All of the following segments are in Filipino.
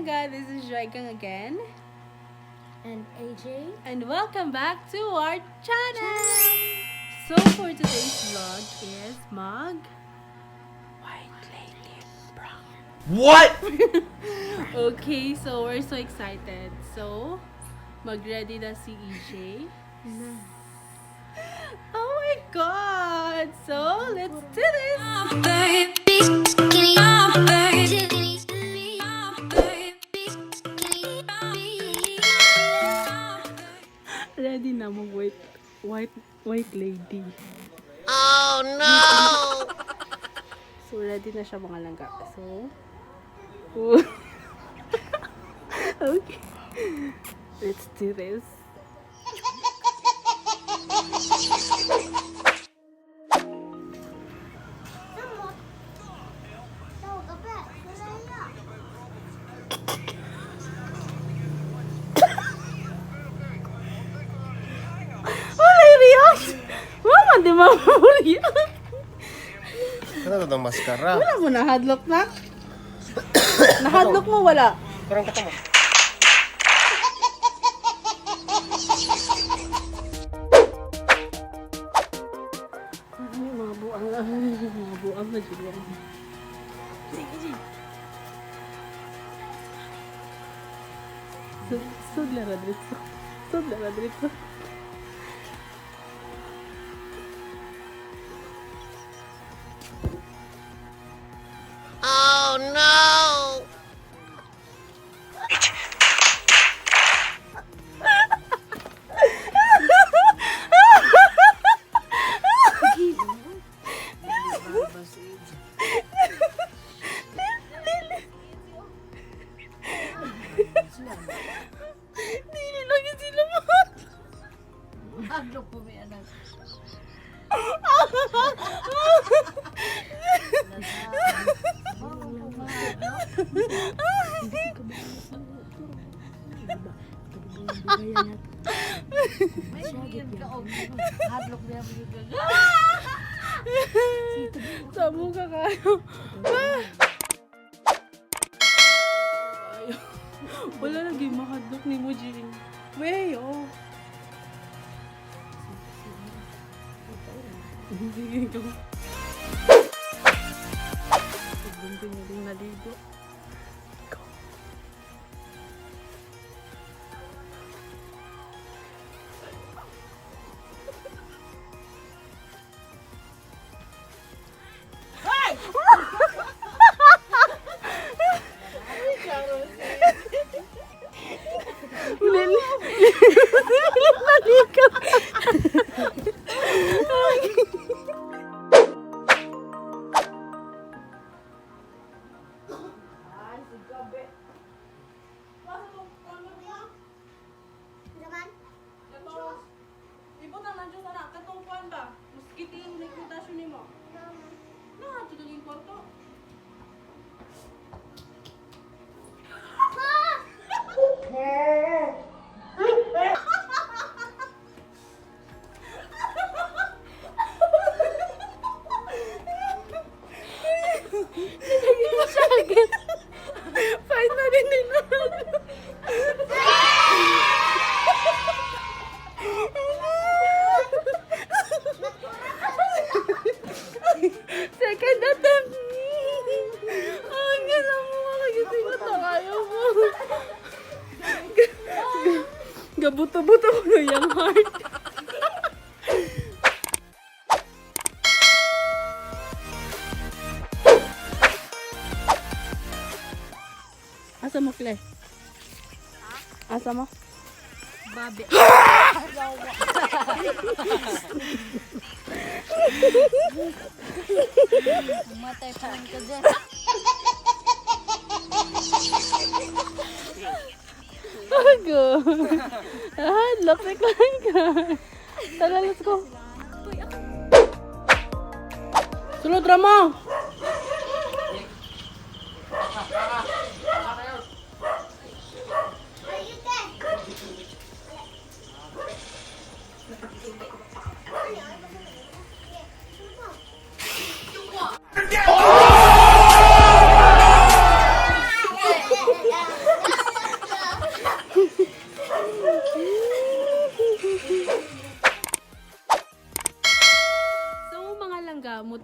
umaga. This is Joygang again. And AJ. And welcome back to our channel! So for today's vlog is White Lady Brown. What? Okay, so we're so excited. So, mag-ready na si EJ. Oh my God! So, let's do this! Ready na mo, white lady. Oh no! So, ready na siya mga langga. So, okay. Let's do this. Mama, di ba react? Ano ito itong maskara? Wala mo na hadlock na? Nahadlock mo, wala. Kurang kata mo. Ay, mga buang na Julian. Sige, sige. Sudlara dritso. Sudlara dritso. Oh no! Dili lang yung sila mo. Hadlock po may anak. May higit ka o hadlock na yung gaga. Sabo ka kayo. Wala lagi mahadlok ni mo, Jing. Wey, oh. Sige ko. Pagbuntin niya din naligo. Finally ninalo. Second attempt. Ang ganda mo makagising ko to. Ayaw mo. Gabuto-buto ko na yung heart. Asa mo, Clay? Asa mo? Babi. Matay pa rin ka dyan. Bago. Lock na kain ka. Tara, let's go. Sulod Ramo!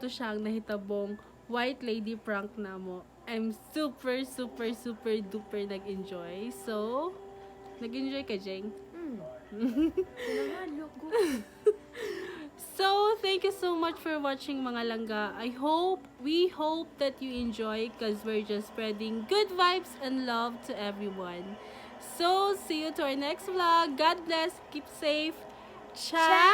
ato siyang nahitabong White Lady prank namo. I'm super duper nag-enjoy. So, nag-enjoy ka, Jeng? Sinahalo ko. So, thank you so much for watching, mga langga. We hope that you enjoy because we're just spreading good vibes and love to everyone. So, see you to our next vlog. God bless. Keep safe. Ciao!